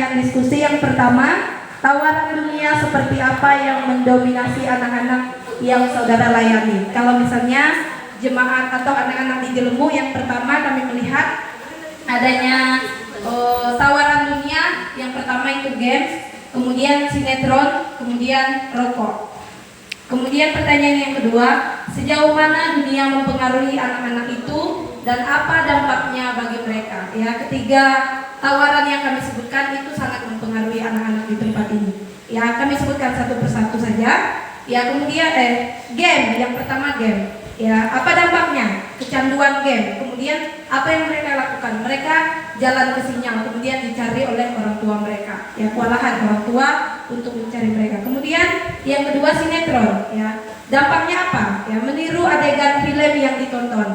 pertanyaan diskusi. Yang pertama, tawaran dunia seperti apa yang mendominasi anak-anak yang saudara layani? Kalau misalnya jemaat atau anak-anak di Jelemu, yang pertama kami melihat adanya tawaran dunia. Yang pertama itu games, kemudian sinetron, kemudian rokok. Kemudian pertanyaan yang kedua, sejauh mana dunia mempengaruhi anak-anak itu dan apa dampaknya bagi mereka? Ya, ketiga tawaran yang kami sebutkan itu sangat mempengaruhi anak-anak di tempat ini. Ya, kami sebutkan satu persatu saja. Ya, kemudian game, yang pertama game. Ya, apa dampaknya? Kecanduan game. Kemudian apa yang mereka lakukan? Mereka jalan ke sinyal, kemudian dicari oleh orang tua mereka. Ya, kewalahan orang tua untuk mencari mereka. Kemudian yang kedua sinetron. Ya, dampaknya apa? Ya, meniru adegan film yang ditonton.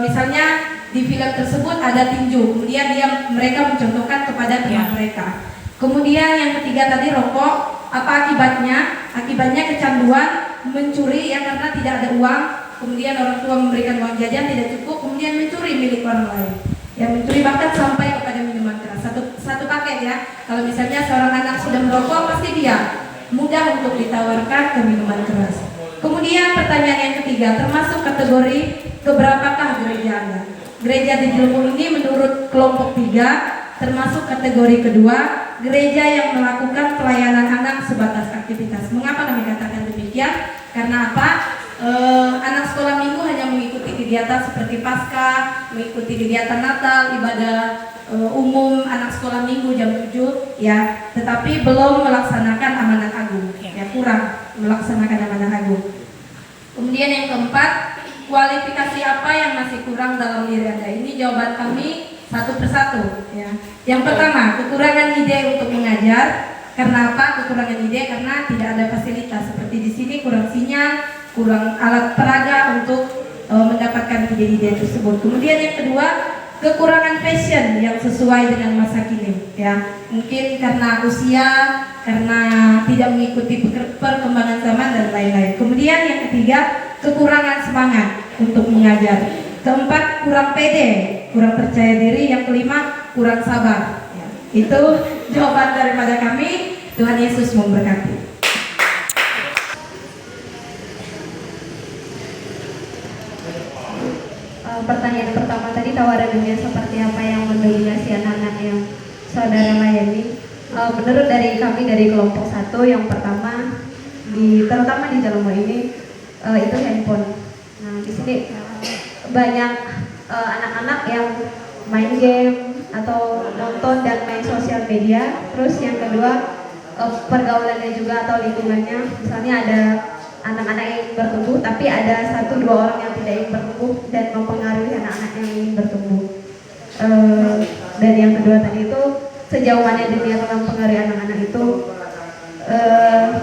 Misalnya di film tersebut ada tinju, kemudian mereka mencontohkan kepada teman mereka. Kemudian yang ketiga tadi rokok. Apa akibatnya? Akibatnya kecanduan, mencuri ya karena tidak ada uang. Kemudian orang tua memberikan uang jajan tidak cukup, kemudian mencuri milik orang lain. Ya, mencuri bahkan sampai kepada minuman keras. Satu paket ya. Kalau misalnya seorang anak sudah merokok, pasti dia mudah untuk ditawarkan ke minuman keras. Kemudian pertanyaan yang ketiga, termasuk kategori keberapakah gereja Anda? Gereja di Jelemu ini menurut kelompok 3 termasuk kategori kedua, gereja yang melakukan pelayanan anak sebatas aktivitas. Mengapa kami katakan demikian? Karena apa? Anak sekolah minggu hanya mengikuti kegiatan seperti Paskah, mengikuti kegiatan Natal, ibadah umum anak sekolah minggu jam 7 ya, tetapi belum melaksanakan amanat agung. Ya, kurang melaksanakan amanat agung. Kemudian yang keempat, kualifikasi apa yang masih kurang dalam diri Anda? Ini jawaban kami satu persatu ya. Yang pertama, kekurangan ide untuk mengajar. Karena apa? Kekurangan ide karena tidak ada fasilitas. Seperti di sini kurang sinyal, kurang alat peraga untuk mendapatkan ide-ide tersebut. Kemudian yang kedua, kekurangan passion yang sesuai dengan masa kini ya. Mungkin karena usia, karena tidak mengikuti perkembangan zaman dan lain-lain. Kemudian yang ketiga, kekurangan semangat untuk mengajar. Keempat, kurang pede, kurang percaya diri. Yang kelima, kurang sabar ya. Itu jawaban daripada kami. Tuhan Yesus memberkati. Pertanyaan pertama tadi, tawaran dunia seperti apa yang mendominasi anak-anak yang saudara layani? Menurut dari kami dari kelompok 1, yang pertama terutama di Jelemu ini itu handphone. Nah, di sini banyak anak-anak yang main game atau nonton dan main sosial media. Terus yang kedua, pergaulannya juga atau lingkungannya. Misalnya ada anak-anak yang bertumbuh, tapi ada 1-2 orang yang tidak ingin bertumbuh dan mempengaruhi anak-anak yang ingin bertumbuh. Dan yang kedua tadi itu, sejauh mana dunia telah mempengaruhi anak-anak itu.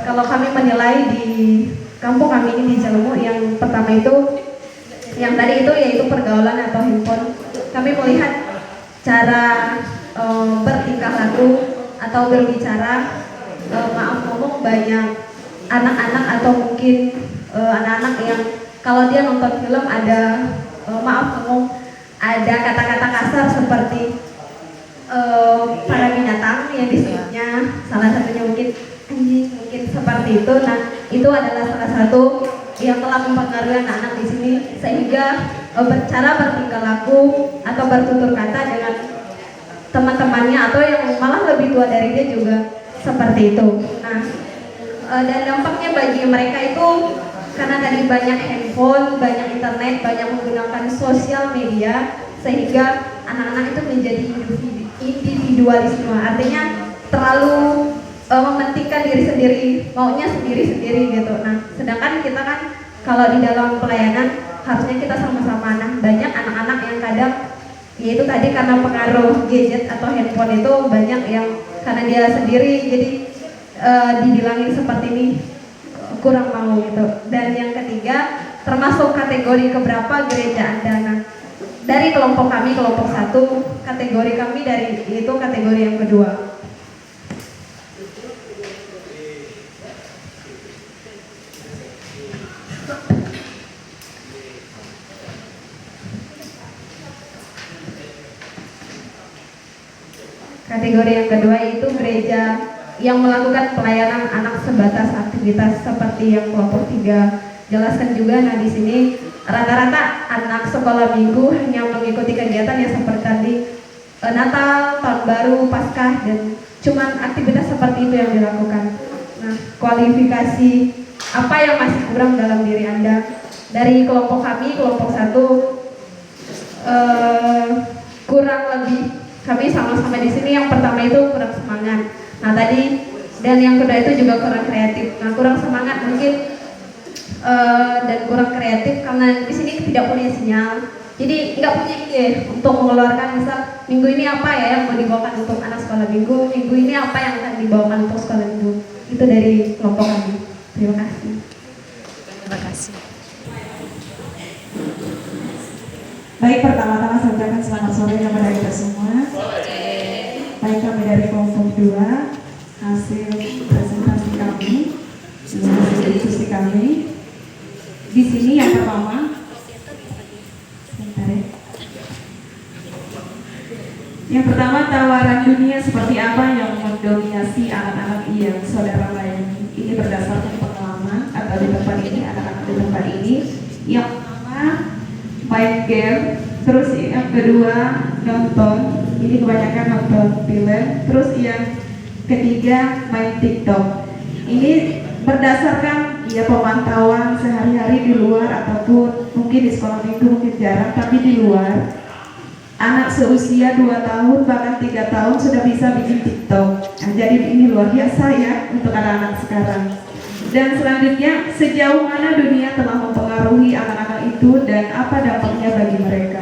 Kalau kami menilai di kampung kami ini di Jelemu, yang pertama itu, yang tadi itu yaitu pergaulan atau handphone. Kami melihat cara bertingkah laku atau berbicara, maaf ngomong, banyak anak-anak atau mungkin anak-anak yang kalau dia nonton film ada maaf ngomong, ada kata-kata kasar seperti para binatang yang disebutnya, salah satunya mungkin anjing, mungkin seperti itu. Nah, itu adalah salah satu yang telah mempengaruhi anak-anak di sini, sehingga cara bertingkah laku atau bertutur kata dengan teman-temannya atau yang malah lebih tua dari dia juga seperti itu. Nah, dan dampaknya bagi mereka itu karena tadi banyak handphone, banyak internet, banyak menggunakan sosial media, sehingga anak-anak itu menjadi individualisme, artinya terlalu mementingkan diri sendiri, maunya sendiri-sendiri gitu. Nah, sedangkan kita kan kalau di dalam pelayanan harusnya kita sama-sama. Nah, banyak anak-anak yang kadang yaitu tadi karena pengaruh gadget atau handphone itu banyak yang karena dia sendiri jadi dibilangin seperti ini kurang mau gitu. Dan yang ketiga, termasuk kategori keberapa gereja Anda? Nah, dari kelompok kami, kelompok 1, kategori kami dari itu kategori yang kedua. Kategori yang kedua yaitu gereja yang melakukan pelayanan anak sebatas aktivitas seperti yang kelompok 3 jelaskan juga. Nah, di sini rata-rata anak sekolah minggu hanya mengikuti kegiatan yang seperti tadi Natal, Tahun Baru, Paskah, dan cuman aktivitas seperti itu yang dilakukan. Nah, kualifikasi apa yang masih kurang dalam diri Anda? Dari kelompok kami, kelompok 1, kurang lebih kami sama-sama di sini. Yang pertama itu kurang semangat. Nah tadi, dan yang kedua itu juga kurang kreatif. Nah, kurang semangat mungkin dan kurang kreatif karena di sini tidak punya sinyal. Jadi nggak punya ide untuk mengeluarkan misal minggu ini apa ya yang mau dibawakan untuk anak sekolah minggu, minggu ini apa yang akan dibawakan untuk sekolah minggu. Itu dari kelompok kami. Terima kasih. Terima kasih. Baik, pertama-tama saya ucapkan selamat sore kepada kita semua. Baik, kami dari kelompok 2, hasil presentasi kami, hasil diskusi kami. Di sini yang pertama, sebentar ya. Yang pertama, tawaran dunia seperti apa yang mendominasi anak-anak yang saudara layani. Ini berdasarkan pengalaman atau di tempat ini, anak-anak di tempat ini. Yang pertama, main game. Terus yang kedua, nonton. Ini kebanyakan nonton film. Terus yang ketiga, main TikTok. Ini berdasarkan ya pemantauan sehari-hari di luar ataupun mungkin di sekolah minggu mungkin jarang, tapi di luar. Anak seusia 2 tahun bahkan 3 tahun sudah bisa bikin TikTok. Nah, jadi ini luar biasa ya untuk anak-anak sekarang. Dan selanjutnya, sejauh mana dunia telah mempengaruhi anak-anak itu dan apa dampaknya bagi mereka.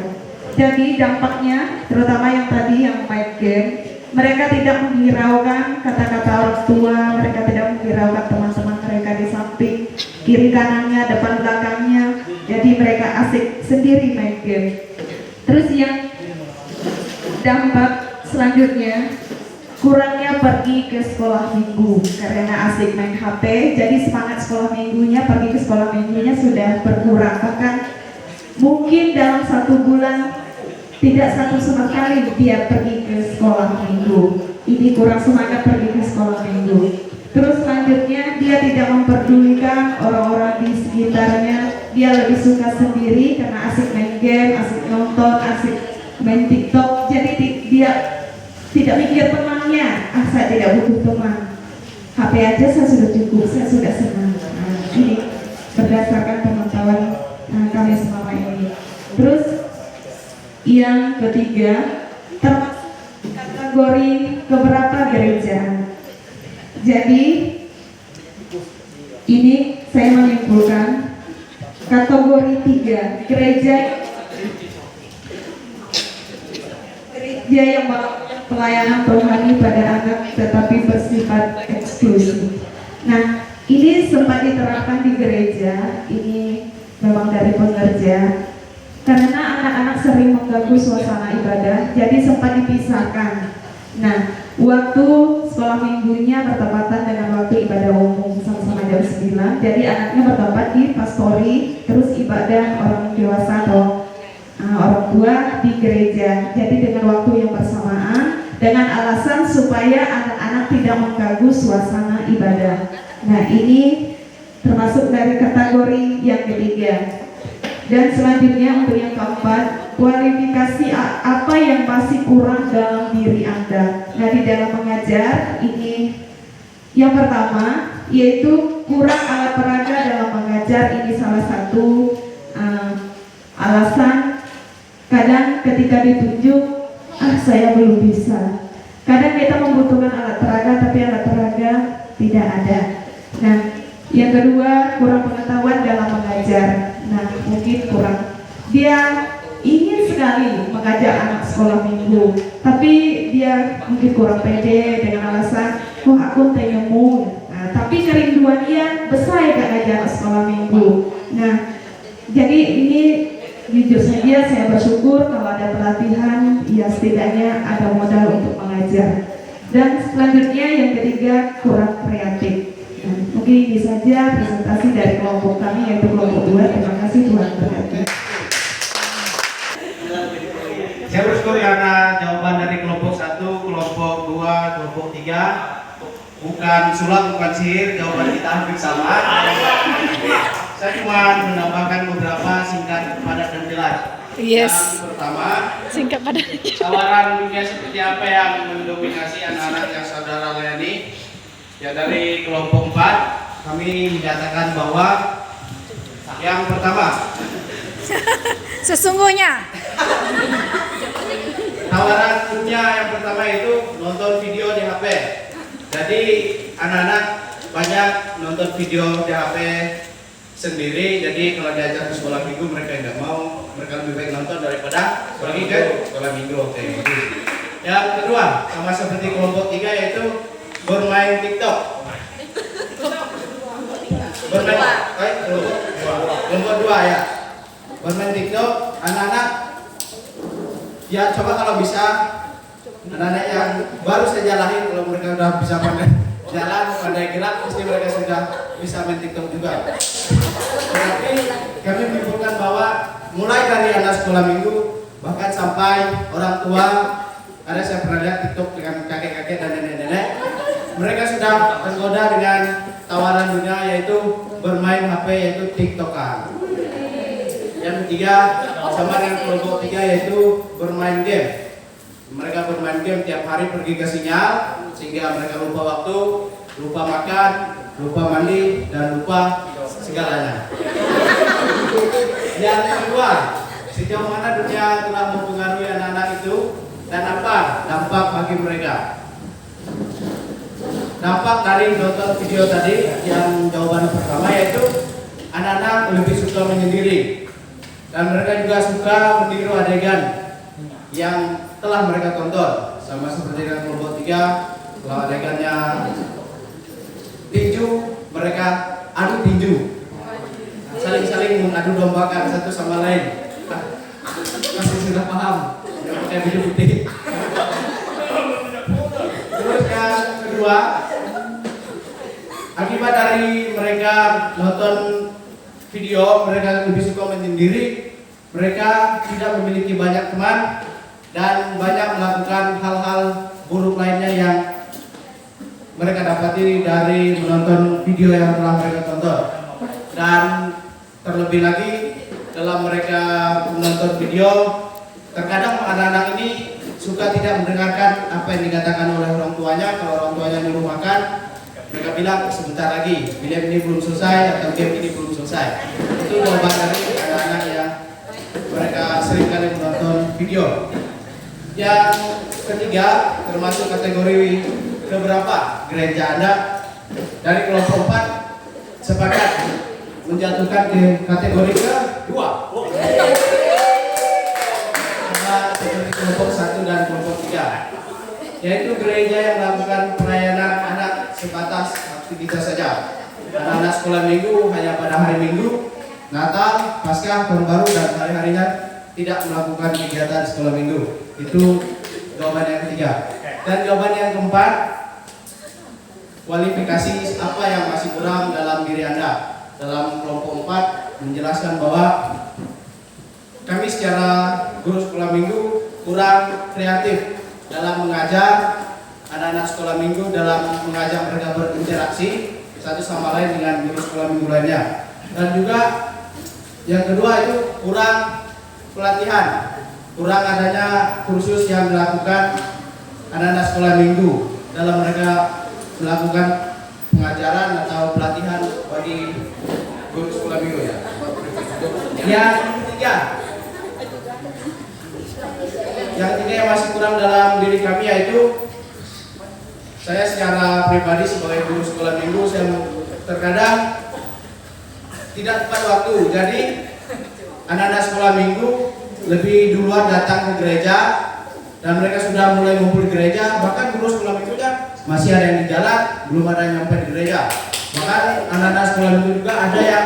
Jadi dampaknya, terutama yang tadi yang main game, mereka tidak menghiraukan kata-kata orang tua, mereka tidak menghiraukan teman-teman mereka di samping, kiri kanannya, depan belakangnya. Jadi mereka asik sendiri main game. Terus yang dampak selanjutnya, kurangnya pergi ke sekolah minggu karena asik main HP. Jadi semangat sekolah minggunya, pergi ke sekolah minggunya sudah berkurang. Bahkan mungkin dalam 1 bulan tidak sama sekali dia pergi ke sekolah minggu. Ini kurang semangat pergi ke sekolah minggu. Terus selanjutnya, dia tidak memperdulikan orang-orang di sekitarnya. Dia lebih suka sendiri karena asik main game, asik nonton, asik main TikTok. Jadi dia tidak mikir temannya. Saya tidak butuh teman. HP aja saya sudah cukup, saya sudah senang. Nah, ini berdasarkan pemantauan kami selama ini. Terus yang ketiga, termasuk kategori keberapa gereja. Jadi ini saya menyimpulkan kategori 3, gereja yang melakukan pelayanan rohani pada anak tetapi bersifat eksklusif. Nah, ini sempat diterapkan di gereja, ini memang dari pengerja. Karena anak-anak sering mengganggu suasana ibadah, jadi sempat dipisahkan. Nah, waktu sekolah minggunya bertepatan dengan waktu ibadah umum sama-sama jam 9. Jadi anaknya bertempat di pastori, terus ibadah orang dewasa atau orang tua di gereja. Jadi dengan waktu yang bersamaan, dengan alasan supaya anak-anak tidak mengganggu suasana ibadah. Nah, ini termasuk dari kategori yang ketiga. Dan selanjutnya untuk yang keempat, kualifikasi apa yang masih kurang dalam diri Anda. Nah, di dalam mengajar ini yang pertama yaitu kurang alat peraga dalam mengajar. Ini salah satu alasan. Kadang ketika ditunjuk, saya belum bisa. Kadang kita membutuhkan alat peraga tapi alat peraga tidak ada. Nah, yang kedua, kurang pengetahuan dalam mengajar. Nah, mungkin kurang. Dia ingin sekali mengajak anak sekolah minggu, tapi dia mungkin kurang pede dengan alasan, aku temu. Nah, tapi kerinduan dia besar ya ngajak anak sekolah minggu. Nah, jadi ini jujur saja saya bersyukur kalau ada pelatihan, ya setidaknya ada modal untuk mengajar. Dan selanjutnya yang ketiga, kurang kreatif. Nah, mungkin ini saja presentasi dari kelompok kami yaitu kelompok 2. Terima kasih, Tuhan berkati. Saya bersyukur karena jawaban dari kelompok 1, kelompok 2 2, kelompok 3. Bukan sulap, bukan sihir, jawaban kita hampir sama. Saya cuma menambahkan beberapa singkat, padat dan jelas. Yes. Yang pertama, Singkat pada. tawaran dunia seperti apa yang mendominasi anak-anak yang saudara layani? Ya, dari kelompok 4 kami menyatakan bahwa yang pertama, Sesungguhnya. tawaran dunia yang pertama itu nonton video di HP. Jadi anak-anak banyak nonton video di HP sendiri. Jadi kalau diajak ke sekolah minggu mereka nggak mau. Mereka lebih baik nonton daripada pergi ke sekolah minggu. Oke. Yang kedua, sama seperti kelompok 3 yaitu bermain TikTok. Kelompok 2 ya. Bermain TikTok, anak-anak ya coba kalau bisa, anak-anak yang baru saja lahir kalau mereka sudah bisa pandai jalan, pandai gerak, pasti mereka sudah bisa main TikTok juga. Tapi kami menyimpulkan bahwa mulai dari anak sekolah minggu bahkan sampai orang tua, ada saya pernah lihat TikTok dengan kakek-kakek dan nenek-nenek, mereka sudah tergoda dengan tawaran dunia yaitu bermain HP, yaitu TikTokan. Yang ketiga sama dengan kelompok 3 yaitu bermain game. Mereka bermain game tiap hari pergi ke sinyal sehingga mereka lupa waktu, lupa makan, lupa mandi dan lupa segalanya. Yang kedua, sejauh mana dunia telah mempengaruhi anak-anak itu dan apa dampak bagi mereka? Dampak dari nonton video tadi yang jawaban pertama yaitu anak-anak lebih suka menyendiri. Dan mereka juga suka meniru adegan yang telah mereka tonton. Sama seperti dengan kelompok 3, kalau adegannya tinju, mereka adu tinju, saling-saling mengadu dombakan satu sama lain. Masih sudah paham? Yang pakai baju putih. Terus yang kedua, akibat dari mereka nonton video, mereka lebih suka menyendiri, mereka tidak memiliki banyak teman dan banyak melakukan hal-hal buruk lainnya yang mereka dapati dari menonton video yang telah mereka tonton. Dan terlebih lagi dalam mereka menonton video, terkadang anak-anak ini suka tidak mendengarkan apa yang dikatakan oleh orang tuanya. Kalau orang tuanya nyuruh makan, mereka bilang sebentar lagi, film ini belum selesai atau game ini belum selesai. Itu jawaban dari anak-anak yang mereka sering kali menonton video. Yang ketiga, termasuk kategori keberapa gereja Anda? Dari kelompok 4 sepakat menjatuhkan ke kategori kedua. Sama seperti kelompok 1 dan kelompok 3, yaitu gereja yang melakukan pelayanan anak sebatas aktivitas saja. Anak-anak sekolah minggu hanya pada hari Minggu, Natal, Paskah, Tahun Baru dan hari-harinya tidak melakukan kegiatan sekolah minggu. Itu jawaban yang ketiga. Dan jawaban yang keempat, kualifikasi apa yang masih kurang dalam diri Anda. Dalam kelompok 4 menjelaskan bahwa kami secara guru sekolah minggu kurang kreatif dalam mengajar anak-anak sekolah minggu, dalam mengajak mereka berinteraksi satu sama lain dengan guru sekolah minggu lainnya. Dan juga yang kedua itu kurang pelatihan, kurang adanya kursus yang dilakukan anak-anak sekolah minggu dalam mereka melakukan pengajaran atau pelatihan bagi guru sekolah minggu ya. Yang ketiga yang masih kurang dalam diri kami yaitu saya secara pribadi sebagai guru sekolah minggu, saya terkadang tidak tepat waktu. Jadi anak-anak sekolah minggu lebih duluan datang ke gereja dan mereka sudah mulai ngumpul di gereja. Bahkan guru sekolah minggu kan masih ada yang di jalan, belum ada yang nyampe di gereja. Bahkan anak-anak sekolah minggu juga ada yang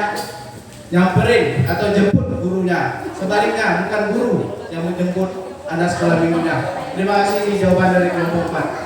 nyamperin atau jemput gurunya. Sebaliknya bukan guru yang menjemput anak sekolah minggunya. Terima kasih, jawaban dari kelompok 4.